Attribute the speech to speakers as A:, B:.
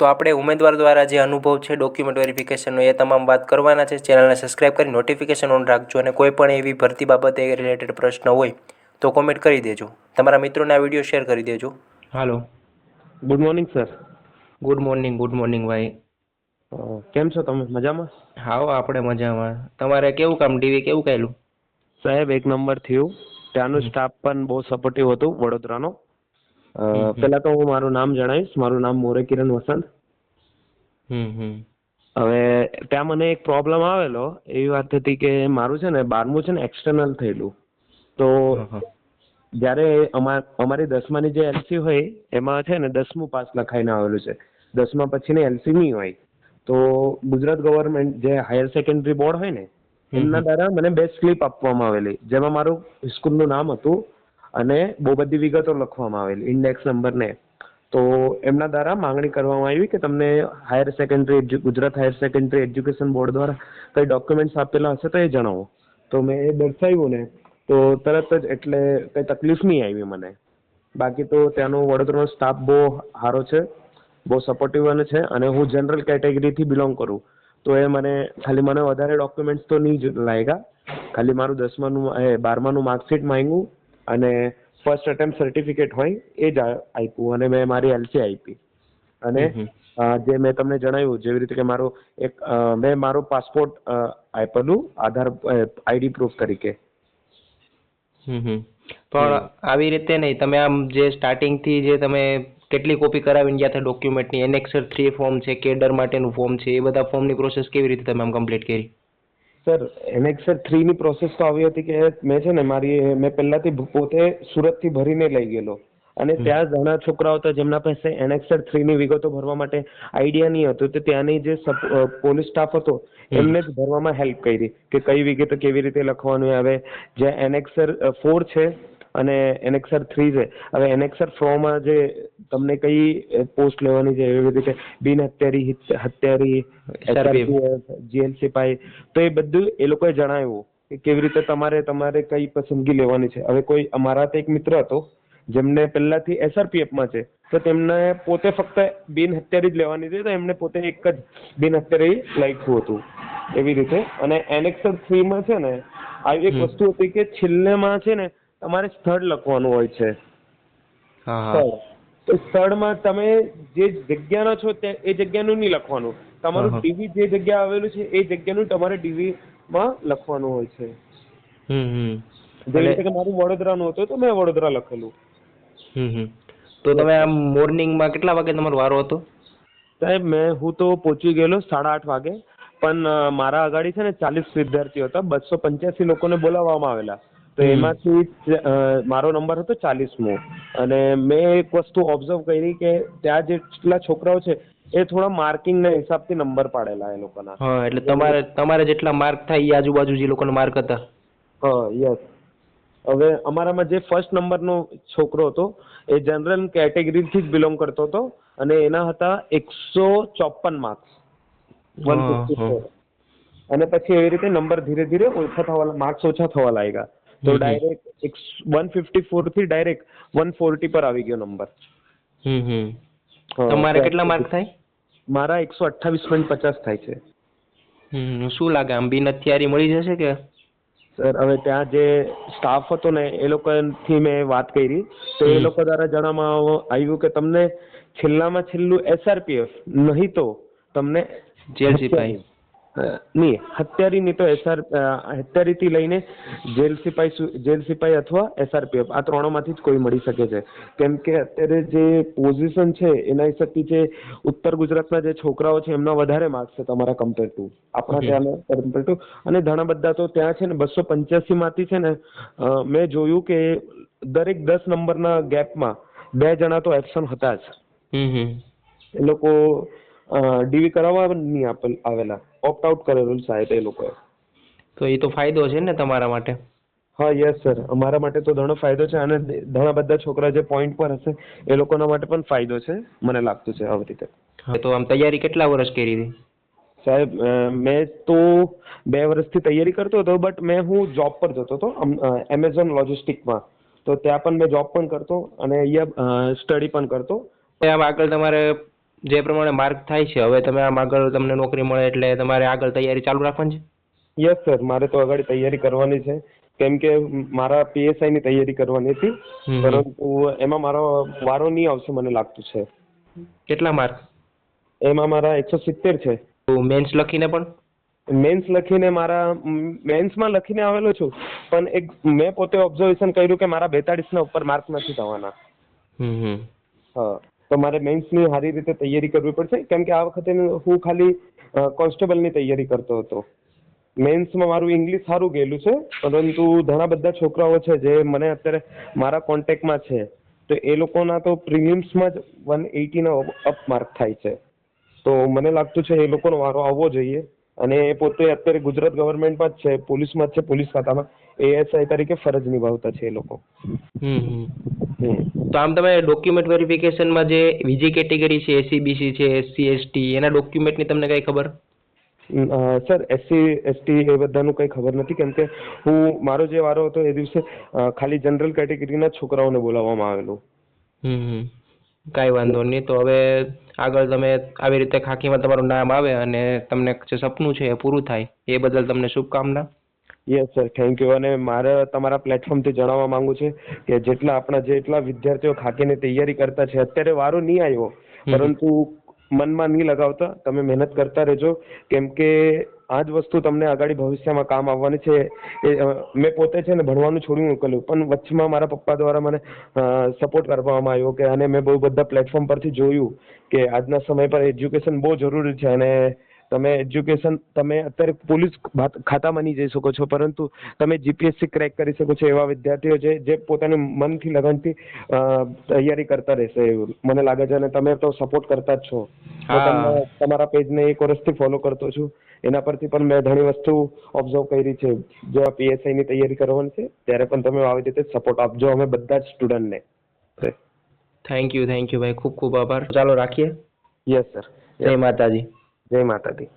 A: તો આપણે ઉમેદવાર દ્વારા જે અનુભવ છે ડોક્યુમેન્ટ વેરિફિકેશનનો એ તમામ વાત કરવાના છે. ચેનલને સબસ્ક્રાઈબ કરી નોટિફિકેશન ઓન રાખજો અને કોઈ પણ એવી ભરતી બાબતે રિલેટેડ પ્રશ્ન હોય તો કોમેન્ટ કરી દેજો. તમારા મિત્રોને આ વિડીયો શેર કરી દેજો. હાલો,
B: good morning sir.
A: Good morning ભાઈ.
B: કેમ છો તમે? મજામાં?
A: હાઓ, આપણે મજામાં. તમારે કેવું કામ ડીવી કેવું કાયલું?
B: સાહેબ એક નંબર થયું. ત્યાંનું સ્ટાફ પણ બહુ સપોર્ટિવ હતું વડોદરાનો. પહેલા તો હું મારું નામ જણાવીશ. મારું નામ મોરે કિરણ વસંત. હવે ત્યાં મને એક પ્રોબ્લેમ આવેલો. એવી વાત હતી કે મારું છે ને 12મું છે ને એક્સટર્નલ થયેલું. તો જ્યારે અમારી 10માની જે એલસી હોય એમાં છે ને 10મું પાસ લખાઈને આવેલું છે. 10મા પછીની એલસી નહીં હોય. તો ગુજરાત ગવર્મેન્ટ જે હાયર સેકન્ડરી બોર્ડ હોય ને એમના દ્વારા મને 2 સ્લીપ આપવામાં આવેલી, જેમાં મારું સ્કૂલનું નામ હતું અને બહુ બધી વિગતો લખવામાં આવેલી, ઇન્ડેક્સ નંબર ને. તો એમના દ્વારા માંગણી કરવામાં આવી કે તમને Gujarat higher secondary education board દ્વારા કઈ ડોક્યુમેન્ટ્સ આપેલા હશે તો એ જણાવો. તો મેં એ દર્શાવ્યું ને તો તરત જ એટલે કઈ તકલીફ નહીં આવી મને. બાકી તો ત્યાંનો વડોદરાનો સ્ટાફ બહુ સારો છે, બહુ સપોર્ટિવ છે અને હું જનરલ કેટેગરીથી બિલોંગ કરું. તો એ મને વધારે ડોક્યુમેન્ટ્સ તો નહીં જ લાગ્યા. ખાલી મારું 12માનું માર્કશીટ માંગ્યું અને ફર્સ્ટ અટેમ્પ્ટ સર્ટિફિકેટ હોય એ જ આપ્યું અને મેં મારી એલસી આપી. અને જે મેં તમને જણાવ્યું જેવી રીતે કે મેં મારો પાસપોર્ટ આપેલું આધાર આઈડી પ્રૂફ તરીકે.
A: પણ આવી રીતે નહીં, તમે આમ જે સ્ટાર્ટિંગથી જે તમે કેટલી કોપી કરાવીને ગયા હતા ડોક્યુમેન્ટની, એનેક્સર 3 ફોર્મ છે, કેડર માટેનું ફોર્મ છે, એ બધા ફોર્મની પ્રોસેસ કેવી રીતે તમે આમ કમ્પ્લીટ કરી?
B: સર એનેક્સર 3ની પ્રોસેસ તો આવી હતી કે મેં છે ને મેં પહેલાથી પોતે સુરતથી ભરીને લઈ ગયેલો અને ત્યાં ઘણા છોકરાઓ હતા જેમના પાસે એનેક્સર 3ની વિગતો ભરવા માટે આઈડિયા નહીં હતું. તો ત્યાંની જે પોલીસ સ્ટાફ હતો એમને જ ભરવામાં હેલ્પ કરી કે કઈ વિગતો કેવી રીતે લખવાનું આવે. જે એનેક્સર 4 છે અને એનેક્સર 3 છે. હવે એનેક્સર 4માં જે તમને કઈ પોસ્ટ લેવાની છે એવી રીતે બિન હત્યારી, જીએલ સિપાઈ, તો એ બધું એ લોકોએ જણાવ્યું કે કેવી રીતે તમારે કઈ પસંદગી લેવાની છે. હવે કોઈ અમારા એક મિત્ર હતો જેમને પહેલાથી એસઆરપીએફમાં છે, તો તેમને પોતે ફક્ત બિન હત્યારી જ લેવાની છે, તો એમને પોતે એક જ બિન હત્યારી લખ્યું હતું એવી રીતે. અને એનેક્સર 3માં છે ને આવી એક વસ્તુ હતી કે છેલ્લેમાં છે ને તમારે સ્થળ લખવાનું હોય છે. તો સ્થળમાં તમે જે જગ્યાના છો એ જગ્યાનું નહીં લખવાનું, તમારું ડીવી જે જગ્યા આવેલું છે એ જગ્યાનું તમારે ડીવીમાં લખવાનું હોય છે. જેવી રીતે કે મારું વડોદરાનું હતું તો મેં વડોદરા લખેલું.
A: તો તમે આમ મોર્નિંગમાં કેટલા વાગે તમારો વારો હતો?
B: સાહેબ હું તો પહોંચી ગયેલો 8:30 વાગે, પણ મારા આગળ છે ને 40 વિદ્યાર્થીઓ હતા, 285 લોકોને બોલાવવામાં આવેલા. તો એમાંથી મારો નંબર હતો 40મો. અને મેં એક વસ્તુ ઓબ્ઝર્વ કરી કે ત્યાં જેટલા છોકરાઓ છે એ થોડા માર્કિંગના હિસાબથી નંબર પાડેલા એ લોકોના.
A: એટલે તમારે જેટલા માર્ક થાય એ આજુબાજુ જે લોકોના માર્ક હતા.
B: યસ. હવે અમારામાં જે ફર્સ્ટ નંબરનો છોકરો હતો એ જનરલ કેટેગરીથી જ બિલોંગ કરતો હતો અને એના હતા 154 માર્ક્સ, 154. અને પછી એવી રીતે નંબર ધીરે ધીરે માર્ક્સ ઓછા થવા લાગ્યા. તો ડાયરેક્ટ 154 થી ડાયરેક્ટ 140 પર આવી ગયો નંબર.
A: તમારે કેટલા માર્ક થાય?
B: મારા 128.50 થાય છે.
A: શું લાગે આમ બિન હથિયારી મળી જશે કે?
B: સર હવે ત્યાં જે સ્ટાફ હતો ને એ લોકોથી મેં વાત કરી તો એ લોકો દ્વારા જણાવવામાં આવ્યું કે તમને છેલ્લામાં છેલ્લું એસઆરપીએફ નહીં તો તમને
A: જેલ સિપાઈ
B: નહીં, હત્યારીની તો હત્યારીથી લઈને જેલ સિપાઈ અથવા એસઆરપીએફ આ ત્રણોમાંથી જ કોઈ મળી શકે છે. કેમ કે અત્યારે જે પોઝિશન છે એના હિસાબથી જે ઉત્તર ગુજરાતના જે છોકરાઓ છે એમના વધારે માર્ક્સ છે તમારા કમ્પેર ટુ આપણા ત્યાંના કમ્પેર ટુ. અને ઘણા બધા તો ત્યાં છે ને 285માંથી છે ને મેં જોયું કે દરેક 10 નંબરના ગેપમાં 2 જણા તો એબસન્ટ હતા જ. એ લોકો ડીવી કરાવવા નહીં આવેલા, ઓપ્ટ આઉટ કરેલું સાહેબ એ લોકોએ.
A: તો એ તો ફાયદો છે ને તમારા માટે?
B: હા યસ સર, અમારા માટે તો ઘણો ફાયદો છે અને ઘણા બધા છોકરા જે પોઈન્ટ પર હશે એ લોકોના માટે પણ ફાયદો છે મને લાગતું છે આવી રીતે.
A: તો આમ તૈયારી કેટલા વર્ષ કરી હતી?
B: સાહેબ મેં તો 2 વર્ષથી તૈયારી કરતો હતો, બટ હું જોબ પર જતો હતો એમેઝોન લોજિસ્ટિકમાં. તો ત્યાં પણ મેં જોબ પણ કરતો અને અહીંયા સ્ટડી પણ કરતો.
A: આગળ તમારે જે પ્રમાણે માર્ક થાય છે હવે તમે આમ આગળ તમને નોકરી મળે એટલે તમારે આગળ તૈયારી ચાલુ રાખવાની છે?
B: યસ સર, મારે તો આગળ તૈયારી કરવાની છે, કેમ કે મારા PSI ની તૈયારી કરવાની હતી, પરંતુ એમાં મારો વારો નહીં આવશે મને લાગતું છે.
A: કેટલા માર્ક?
B: એમાં મારા 170 છે.
A: મેન્સ લખીને પણ?
B: મેન્સ લખીને મેન્સમાં લખીને આવેલો છું, પણ મેં પોતે ઓબ્ઝર્વેશન કર્યું કે મારા 42 ના ઉપર માર્ક નથી થવાના. હા, તો મારે મેન્સની સારી રીતે તૈયારી કરવી પડશે, કેમ કે આ વખતે હું ખાલી કોન્સ્ટેબલની તૈયારી કરતો હતો. મેન્સમાં મારું ઇંગ્લિશ સારું ગયેલું છે, પરંતુ ઘણા બધા છોકરાઓ છે જે મને અત્યારે મારા કોન્ટેક્ટમાં છે, તો એ લોકોના તો પ્રિલિમ્સમાં જ 180 ના અપ માર્ક થાય છે. તો મને લાગતું છે એ લોકોનો વારો આવવો જોઈએ, અને એ પોતે અત્યારે ગુજરાત ગવર્મેન્ટમાં જ છે, પોલીસમાં જ છે, પોલીસ ખાતામાં ASI તરીકે ફરજ નિભાવતા છે એ લોકો.
A: તો આમ તમે ડોક્યુમેન્ટ વેરિફિકેશનમાં જે બીજી કેટેગરી છે, SC BC છે, SC ST, એના ડોક્યુમેન્ટની તમને કઈ ખબર?
B: સર SC ST એ બધાનું કઈ ખબર નથી, કેમ કે મારો જે વારો હતો એ દિવસે ખાલી જનરલ કેટેગરીના છોકરાઓને બોલાવવામાં આવેલું.
A: કાંઈ વાંધો નહીં. તો હવે આગળ તમે આવી રીતે ખાકીમાં તમારું નામ આવે અને તમને જે સપનું છે એ પૂરું થાય એ બદલ તમને શુભકામના.
B: Yes sir, thank you. અને મારે તમારા પ્લેટફોર્મથી જણાવવા માંગુ છું કે જેટલા વિદ્યાર્થીઓ ખાકીની તૈયારી કરતા છે, અત્યારે વારો નહીં આવ્યો, પરંતુ મનમાં નહીં લગાવતા, તમે મહેનત કરતા રહેજો, કેમ કે આ જ વસ્તુ તમને આગળ ભવિષ્યમાં કામ આવવાની છે. મેં પોતે છે ને ભણવાનું છોડી મૂકેલું, પણ વચ્ચેમાં મારા પપ્પા દ્વારા મને સપોર્ટ કરવામાં આવ્યો કે, અને મેં બહુ બધા પ્લેટફોર્મ પરથી જોયું કે આજના સમય પર એજ્યુકેશન બહુ જરૂરી છે, અને તમે અત્યારે પોલીસ ખાતામાં નહીં જઈ શકો છો, પરંતુ તમે GPSC ક્રેક કરી શકો છો. એવા વિદ્યાર્થીઓ જે પોતાની મનથી લગનથી તૈયારી કરતા રહેશે એવું મને લાગે છે, અને તમે તો સપોર્ટ કરતા જ છો. તમારા પેજને 1 વર્ષથી ફોલો કરતો છું, એના પરથી પણ મેં ઘણી વસ્તુ ઓબ્ઝર્વ કરી છે. જો આ PSI ની તૈયારી કરવાની છે ત્યારે પણ તમે આવી રીતે સપોર્ટ આપજો અમે બધા જ સ્ટુડન્ટને.
A: થેન્ક યુ ભાઈ, ખૂબ ખૂબ આભાર. ચાલો રાખીએ.
B: Yes sir.
A: જય માતાજી.
B: જય માતાજી.